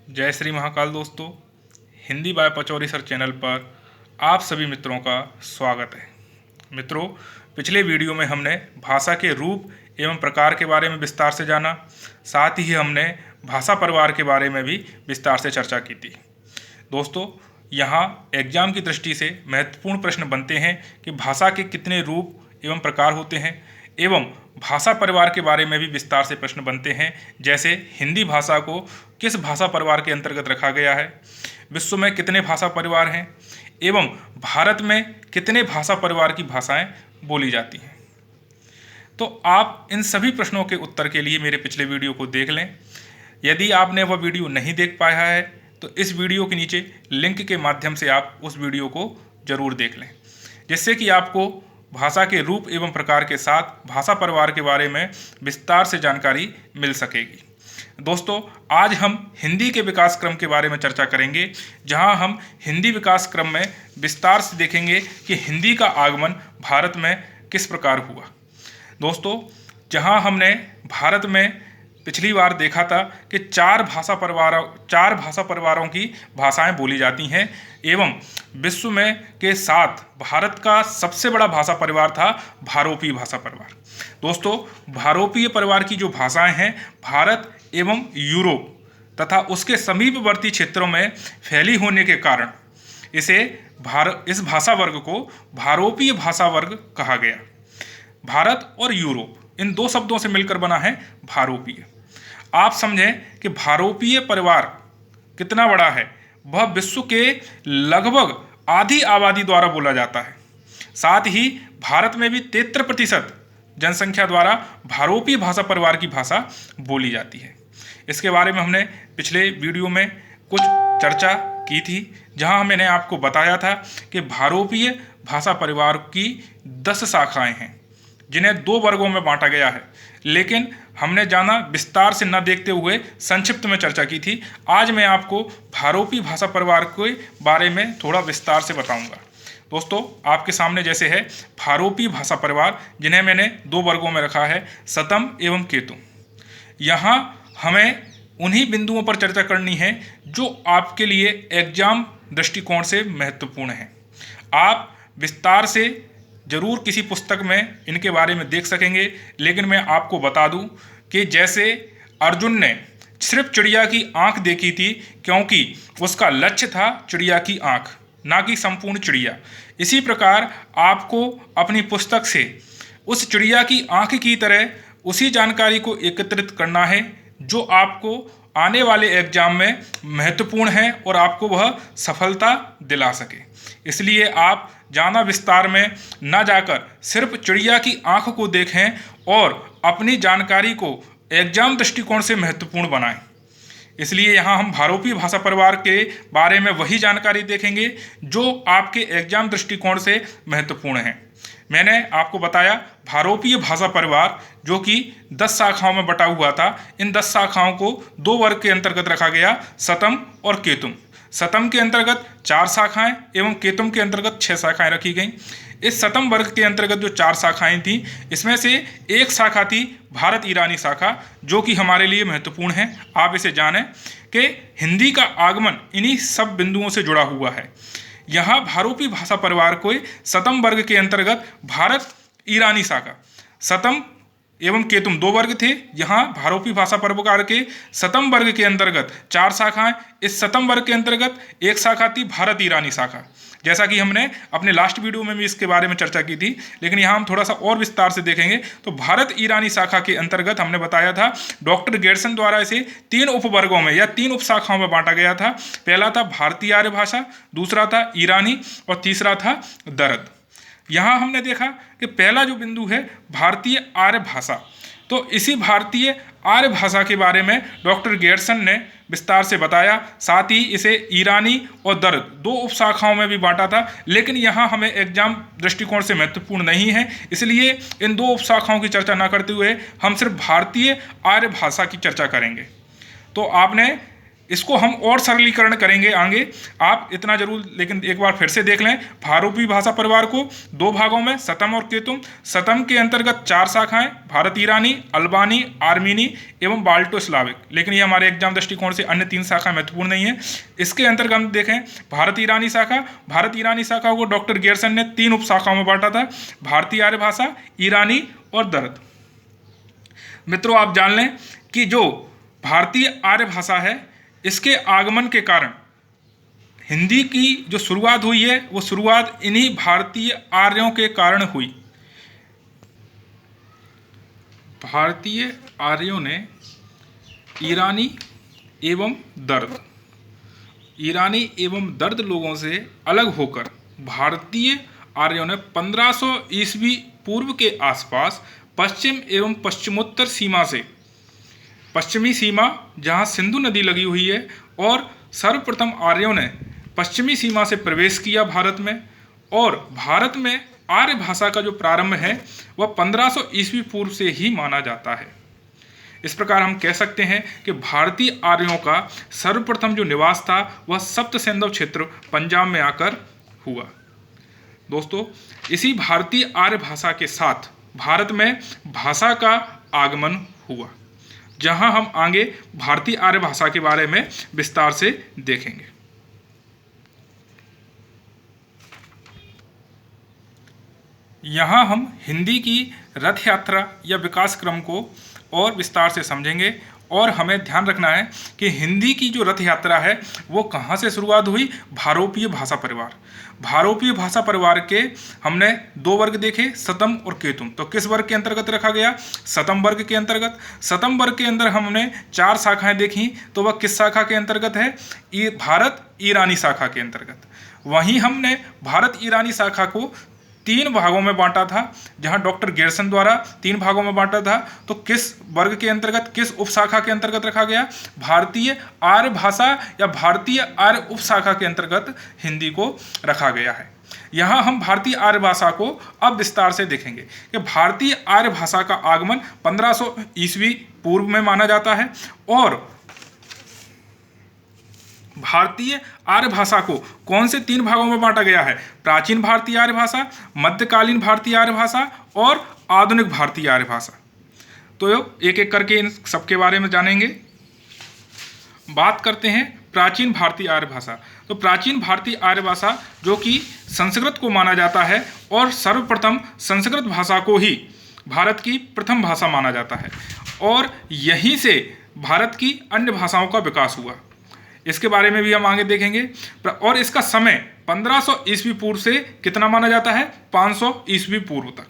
जय श्री महाकाल दोस्तों। Hindi by Pachauri sir channel पर आप सभी मित्रों का स्वागत है। मित्रों, पिछले वीडियो में हमने भाषा के रूप एवं प्रकार के बारे में विस्तार से जाना, साथ ही हमने भाषा परिवार के बारे में भी विस्तार से चर्चा की थी। दोस्तों, यहाँ एग्जाम की दृष्टि से महत्वपूर्ण प्रश्न बनते हैं कि भाषा के कितने रूप एवं प्रकार होते हैं एवं भाषा परिवार के बारे में भी विस्तार से प्रश्न बनते हैं, जैसे हिंदी भाषा को किस भाषा परिवार के अंतर्गत रखा गया है, विश्व में कितने भाषा परिवार हैं एवं भारत में कितने भाषा परिवार की भाषाएं बोली जाती हैं। तो आप इन सभी प्रश्नों के उत्तर के लिए मेरे पिछले वीडियो को देख लें। यदि आपने वह वीडियो नहीं देख पाया है तो इस वीडियो के नीचे लिंक के माध्यम से आप उस वीडियो को जरूर देख लें, जिससे कि आपको भाषा के रूप एवं प्रकार के साथ भाषा परिवार के बारे में विस्तार से जानकारी मिल सकेगी। दोस्तों, आज हम हिंदी के विकास क्रम के बारे में चर्चा करेंगे, जहां हम हिंदी विकास क्रम में विस्तार से देखेंगे कि हिंदी का आगमन भारत में किस प्रकार हुआ। दोस्तों, जहां हमने भारत में पिछली बार देखा था कि चार भाषा परिवारों की भाषाएं बोली जाती हैं एवं विश्व में के साथ भारत का सबसे बड़ा भाषा परिवार था भारोपीय भाषा परिवार। दोस्तों, भारोपीय परिवार की जो भाषाएं हैं भारत एवं यूरोप तथा उसके समीपवर्ती क्षेत्रों में फैली होने के कारण इस भाषा वर्ग को भारोपीय भाषा वर्ग कहा गया। भारत और यूरोप इन दो शब्दों से मिलकर बना है भारोपीय। आप समझें कि भारोपीय परिवार कितना बड़ा है। वह विश्व के लगभग आधी आबादी द्वारा बोला जाता है। साथ ही भारत में भी 73% जनसंख्या द्वारा भारोपीय भाषा परिवार की भाषा बोली जाती है। इसके बारे में हमने पिछले वीडियो में कुछ चर्चा की थी, जहां मैंने आपको बताया था कि भारोपीय भाषा परिवार की 10 शाखाएं हैं, जिन्हें 2 वर्गों में बांटा गया है। लेकिन हमने जाना विस्तार से न देखते हुए संक्षिप्त में चर्चा की थी। आज मैं आपको भारोपीय भाषा परिवार के बारे में थोड़ा विस्तार से बताऊंगा। दोस्तों, आपके सामने जैसे है भारोपीय भाषा परिवार, जिन्हें मैंने 2 वर्गों में रखा है, शतम एवं केतुम। यहाँ हमें उन्हीं बिंदुओं पर चर्चा करनी है जो आपके लिए एग्जाम दृष्टिकोण से महत्वपूर्ण है। आप विस्तार से जरूर किसी पुस्तक में इनके बारे में देख सकेंगे, लेकिन मैं आपको बता दूं कि जैसे अर्जुन ने सिर्फ चिड़िया की आंख देखी थी, क्योंकि उसका लक्ष्य था चिड़िया की आंख, ना कि संपूर्ण चिड़िया। इसी प्रकार आपको अपनी पुस्तक से उस चिड़िया की आंख की तरह उसी जानकारी को एकत्रित करना है जो आपको आने वाले एग्जाम में महत्वपूर्ण है और आपको वह सफलता दिला सके। इसलिए आप ज़्यादा विस्तार में न जाकर सिर्फ चिड़िया की आंख को देखें और अपनी जानकारी को एग्जाम दृष्टिकोण से महत्वपूर्ण बनाएं। इसलिए यहाँ हम भारोपीय भाषा परिवार के बारे में वही जानकारी देखेंगे जो आपके एग्जाम दृष्टिकोण से महत्वपूर्ण है। मैंने आपको बताया भारोपीय भाषा परिवार जो कि 10 शाखाओं में बटा हुआ था। इन 10 शाखाओं को 2 वर्ग के अंतर्गत रखा गया, शतम और केतुम। शतम के अंतर्गत 4 शाखाएं एवं केतुम के अंतर्गत 6 शाखाएं रखी गईं। इस शतम वर्ग के अंतर्गत जो 4 शाखाएं थीं, इसमें से एक शाखा थी भारत ईरानी शाखा, जो कि हमारे लिए महत्वपूर्ण है। आप इसे जानें कि हिंदी का आगमन इन्हीं सब बिंदुओं से जुड़ा हुआ है। यहाँ भारोपीय भाषा परिवार को शतम वर्ग के अंतर्गत भारत ईरानी शाखा, शतम एवं केतुम 2 वर्ग थे। यहाँ भारोपीय भाषा परिवार के शतम वर्ग के अंतर्गत 4 शाखाएं। इस शतम वर्ग के अंतर्गत एक शाखा थी भारत ईरानी शाखा, जैसा कि हमने अपने लास्ट वीडियो में भी इसके बारे में चर्चा की थी, लेकिन यहाँ हम थोड़ा सा और विस्तार से देखेंगे। तो भारत ईरानी शाखा के अंतर्गत हमने बताया था डॉक्टर गेरसन द्वारा इसे 3 उपवर्गों में या 3 उपशाखाओं में बांटा गया था। पहला था भारतीय आर्य भाषा, दूसरा था ईरानी और तीसरा था दर्द। यहाँ हमने देखा कि पहला जो बिंदु है भारतीय आर्य भाषा, तो इसी भारतीय आर्य भाषा के बारे में डॉक्टर गेरसन ने विस्तार से बताया। साथ ही इसे ईरानी और दर्द 2 उपशाखाओं में भी बांटा था, लेकिन यहाँ हमें एग्जाम दृष्टिकोण से महत्वपूर्ण नहीं है, इसलिए इन 2 उपशाखाओं की चर्चा न करते हुए हम सिर्फ भारतीय आर्य भाषा की चर्चा करेंगे। तो आपने इसको हम और सरलीकरण करेंगे आगे, आप इतना जरूर लेकिन एक बार फिर से देख लें। भारोपी भाषा परिवार को दो भागों में, सतम और केतुम। सतम के अंतर्गत 4 शाखाएं, भारत ईरानी, अल्बानी, आर्मीनी एवं बाल्टो स्लाविक। लेकिन ये हमारे एग्जाम दृष्टिकोण से अन्य 3 शाखाएं महत्वपूर्ण नहीं है। इसके अंतर्गत हम देखें भारत ईरानी शाखा, भारत ईरानी शाखा को डॉक्टर गेरसन ने 3 उप शाखाओं में बांटा था, भारतीय आर्य भाषा, ईरानी और दर्द। मित्रों आप जान लें कि जो भारतीय आर्य भाषा है, इसके आगमन के कारण हिंदी की जो शुरुआत हुई है वो शुरुआत इन्हीं भारतीय आर्यों के कारण हुई। भारतीय आर्यों ने ईरानी एवं दर्द लोगों से अलग होकर भारतीय आर्यों ने 1500 ईस्वी पूर्व के आसपास पश्चिम एवं पश्चिमोत्तर सीमा से, पश्चिमी सीमा जहां सिंधु नदी लगी हुई है, और सर्वप्रथम आर्यों ने पश्चिमी सीमा से प्रवेश किया भारत में, और भारत में आर्य भाषा का जो प्रारंभ है वह 1500 ईस्वी पूर्व से ही माना जाता है। इस प्रकार हम कह सकते हैं कि भारतीय आर्यों का सर्वप्रथम जो निवास था वह सप्त सिंधु क्षेत्र पंजाब में आकर हुआ। दोस्तों इसी भारतीय आर्य भाषा के साथ भारत में भाषा का आगमन हुआ, जहां हम आगे भारतीय आर्य भाषा के बारे में विस्तार से देखेंगे। यहां हम हिंदी की रथ यात्रा या विकास क्रम को और विस्तार से समझेंगे, और हमें ध्यान रखना है कि हिंदी की जो रथ यात्रा है वो कहाँ से शुरुआत हुई। भारोपीय भाषा परिवार, भारोपीय भाषा परिवार के हमने 2 वर्ग देखे, सतम और केतुम। तो किस वर्ग के अंतर्गत रखा गया? सतम वर्ग के अंतर्गत। सतम वर्ग के अंदर हमने 4 शाखाएं देखी, तो वह किस शाखा के अंतर्गत है? भारत ईरानी शाखा के अंतर्गत। वहीं हमने भारत ईरानी शाखा को 3 भागों में बांटा था, जहां डॉक्टर गेरसन द्वारा 3 भागों में बांटा था। तो किस वर्ग के अंतर्गत, किस उपशाखा के अंतर्गत रखा गया? भारतीय आर्य भाषा या भारतीय आर्य उपशाखा के अंतर्गत हिंदी को रखा गया है। यहां हम भारतीय आर्य भाषा को अब विस्तार से देखेंगे कि भारतीय आर्य भाषा का आगमन 1500 ईस्वी पूर्व में माना जाता है, और भारतीय आर्य भाषा को कौन से 3 भागों में बांटा गया है? प्राचीन भारतीय आर्य भाषा, मध्यकालीन भारतीय आर्य भाषा और आधुनिक भारतीय आर्य भाषा। तो एक एक करके इन सबके बारे में जानेंगे। बात करते हैं प्राचीन भारतीय आर्य भाषा। तो प्राचीन भारतीय आर्य भाषा जो कि संस्कृत को माना जाता है, और सर्वप्रथम संस्कृत भाषा को ही भारत की प्रथम भाषा माना जाता है, और यहीं से भारत की अन्य भाषाओं का विकास हुआ। इसके बारे में भी हम आगे देखेंगे। और इसका समय 1500 ईस्वी पूर्व से कितना माना जाता है? 500 ईस्वी पूर्व तक।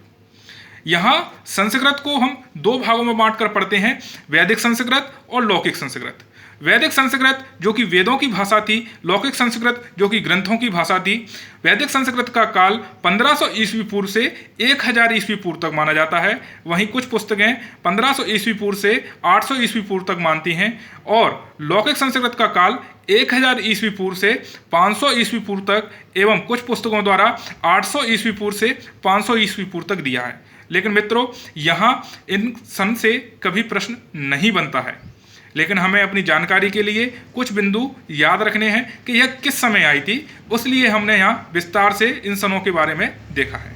यहाँ संस्कृत को हम 2 भागों में बांट कर पढ़ते हैं, वैदिक संस्कृत और लौकिक संस्कृत। वैदिक संस्कृत जो कि वेदों की भाषा थी, लौकिक संस्कृत जो कि ग्रंथों की भाषा थी। वैदिक संस्कृत का काल 1500 ईस्वी पूर्व से 1000 ईस्वी पूर्व तक माना जाता है। वहीं कुछ पुस्तकें 1500 ईस्वी पूर्व से 800 ईस्वी पूर्व तक मानती हैं, और लौकिक संस्कृत का काल 1000 ईस्वी पूर्व से 500 ईस्वी पूर्व तक, एवं कुछ पुस्तकों द्वारा 800 ईस्वी पूर्व से 500 ईस्वी पूर्व तक दिया है। लेकिन मित्रों यहाँ इन सन से कभी प्रश्न नहीं बनता है, लेकिन हमें अपनी जानकारी के लिए कुछ बिंदु याद रखने हैं कि यह किस समय आई थी, उसलिए हमने यहाँ विस्तार से इन सनों के बारे में देखा है।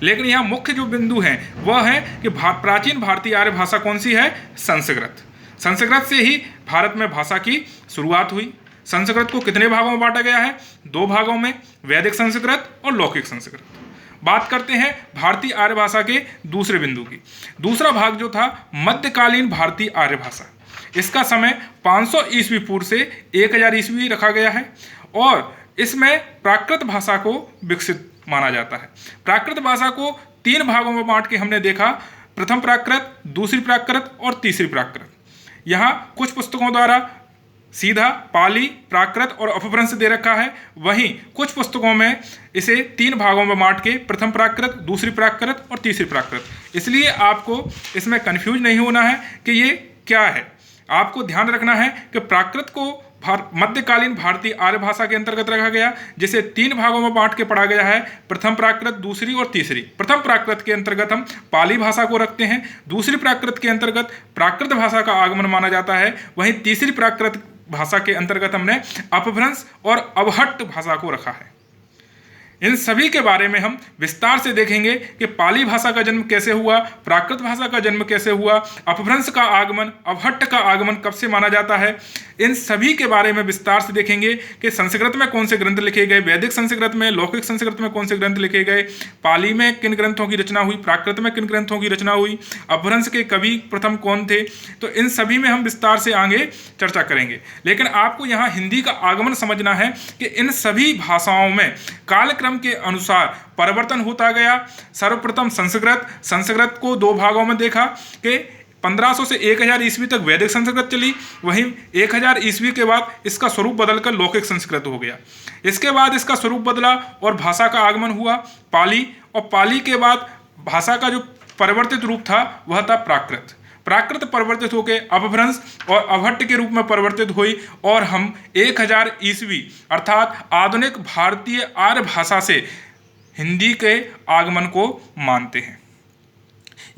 लेकिन यहाँ मुख्य जो बिंदु हैं वह है कि प्राचीन भारतीय आर्य भाषा कौन सी है? संस्कृत। संस्कृत से ही भारत में भाषा की शुरुआत हुई। संस्कृत को कितने भागों में बांटा गया है? 2 भागों में, वैदिक संस्कृत और लौकिक संस्कृत। बात करते हैं भारतीय आर्य भाषा के दूसरे बिंदु की। दूसरा भाग जो था मध्यकालीन भारतीय आर्य भाषा, इसका समय 500 ईस्वी पूर्व से 1000 ईस्वी रखा गया है, और इसमें प्राकृत भाषा को विकसित माना जाता है। प्राकृत भाषा को 3 भागों में बांट के हमने देखा, प्रथम प्राकृत, दूसरी प्राकृत और तीसरी प्राकृत। यहाँ कुछ पुस्तकों द्वारा सीधा पाली, प्राकृत और अपभ्रंश दे रखा है, वहीं कुछ पुस्तकों में इसे 3 भागों में बांट के प्रथम प्राकृत, दूसरी प्राकृत और तीसरी प्राकृत। इसलिए आपको इसमें कंफ्यूज नहीं होना है कि ये क्या है। आपको ध्यान रखना है कि प्राकृत को मध्यकालीन भारतीय आर्य भाषा के अंतर्गत रखा गया, जिसे 3 भागों में बांट के पढ़ा गया है, प्रथम प्राकृत, दूसरी और तीसरी। प्रथम प्राकृत के अंतर्गत हम पाली भाषा को रखते हैं, दूसरी प्राकृत के अंतर्गत प्राकृत भाषा का आगमन माना जाता है, वहीं तीसरी प्राकृत भाषा के अंतर्गत हमने अपभ्रंश और अवहट्ट भाषा को रखा है। इन सभी के बारे में हम विस्तार से देखेंगे कि पाली भाषा का जन्म कैसे हुआ, प्राकृत भाषा का जन्म कैसे हुआ, अपभ्रंश का आगमन, अवहट्ट का आगमन कब से माना जाता है। इन सभी के बारे में विस्तार से देखेंगे कि संस्कृत में कौन से ग्रंथ लिखे गए, वैदिक संस्कृत में, लौकिक संस्कृत में कौन से ग्रंथ लिखे गए, पाली में किन ग्रंथों की रचना हुई, प्राकृत में किन ग्रंथों की रचना हुई, अपभ्रंश के कवि प्रथम कौन थे। तो इन सभी में हम विस्तार से आगे चर्चा करेंगे। लेकिन आपको यहाँ हिंदी का आगमन समझना है कि इन सभी भाषाओं में कालक्रम के अनुसार परिवर्तन होता गया। सर्वप्रथम संस्कृत को दो भागों में देखा कि 1500 से 1000 ईस्वी तक वैदिक संस्कृत चली, वहीं 1000 ईस्वी के बाद इसका स्वरूप बदलकर लौकिक संस्कृत हो गया। इसके बाद इसका स्वरूप बदला और भाषा का आगमन हुआ पाली, और पाली के बाद भाषा का जो परिवर्तित रूप था वह था प्राकृत परिवर्तित होकर अपभ्रंश और अवहट्ट के रूप में परिवर्तित हुई, और हम 1000 ईस्वी अर्थात आधुनिक भारतीय आर्य भाषा से हिंदी के आगमन को मानते हैं।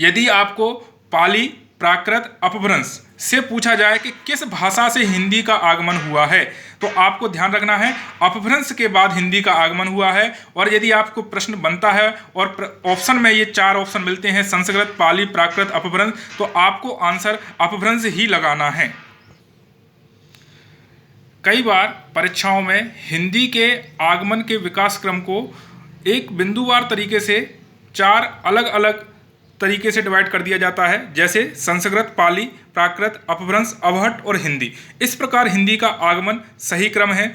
यदि आपको पाली, प्राकृत, अपभ्रंश से पूछा जाए कि किस भाषा से हिंदी का आगमन हुआ है, तो आपको ध्यान रखना है अपभ्रंश के बाद हिंदी का आगमन हुआ है। और यदि आपको प्रश्न बनता है और ऑप्शन में ये 4 ऑप्शन मिलते हैं, संस्कृत, पाली, प्राकृत, अपभ्रंश, तो आपको आंसर अपभ्रंश ही लगाना है। कई बार परीक्षाओं में हिंदी के आगमन के विकास क्रम को एक बिंदुवार तरीके से 4 अलग अलग तरीके से डिवाइड कर दिया जाता है, जैसे संस्कृत, पाली, प्राकृत, अपभ्रंश, अवहट्ट और हिंदी। इस प्रकार हिंदी का आगमन सही क्रम है।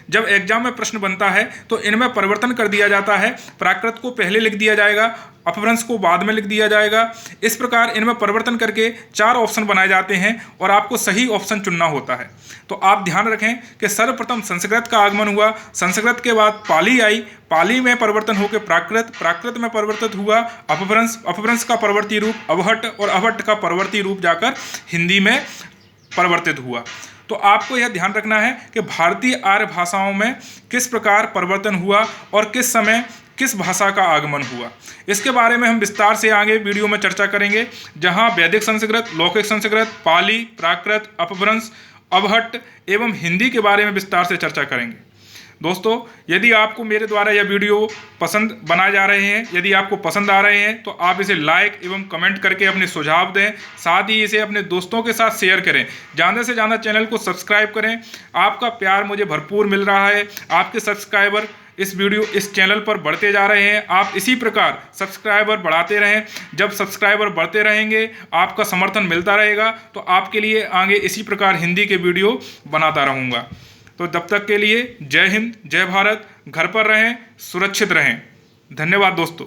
जब एग्जाम में प्रश्न बनता है तो इनमें परिवर्तन कर दिया जाता है, प्राकृत को पहले लिख दिया जाएगा, अपभ्रंश को बाद में लिख दिया जाएगा। इस प्रकार इनमें परिवर्तन करके 4 ऑप्शन बनाए जाते हैं और आपको सही ऑप्शन चुनना होता है। तो आप ध्यान रखें कि सर्वप्रथम संस्कृत का आगमन हुआ, संस्कृत के बाद पाली आई, पाली में परिवर्तन होकर प्राकृत में परिवर्तित हुआ अपभ्रंश का परवर्ती रूप अवहट्ट, और अवहट्ट का परवर्ती रूप जाकर हिंदी में परिवर्तित हुआ। तो आपको यह ध्यान रखना है कि भारतीय आर्य भाषाओं में किस प्रकार परिवर्तन हुआ और किस समय किस भाषा का आगमन हुआ। इसके बारे में हम विस्तार से आगे वीडियो में चर्चा करेंगे, जहां वैदिक संस्कृत, लौकिक संस्कृत, पाली, प्राकृत, अपभ्रंश, अवहट्ट एवं हिंदी के बारे में विस्तार से चर्चा करेंगे। दोस्तों, यदि आपको मेरे द्वारा यह वीडियो पसंद बनाए जा रहे हैं, यदि आपको पसंद आ रहे हैं, तो आप इसे लाइक एवं कमेंट करके अपने सुझाव दें। साथ ही इसे अपने दोस्तों के साथ शेयर करें। ज़्यादा से ज़्यादा चैनल को सब्सक्राइब करें। आपका प्यार मुझे भरपूर मिल रहा है। आपके सब्सक्राइबर इस चैनल पर बढ़ते जा रहे हैं। आप इसी प्रकार सब्सक्राइबर बढ़ाते रहें। जब सब्सक्राइबर बढ़ते रहेंगे, आपका समर्थन मिलता रहेगा, तो आपके लिए आगे इसी प्रकार हिंदी के वीडियो बनाता रहूँगा। तो तब तक के लिए जय हिंद, जय भारत। घर पर रहें, सुरक्षित रहें। धन्यवाद दोस्तों।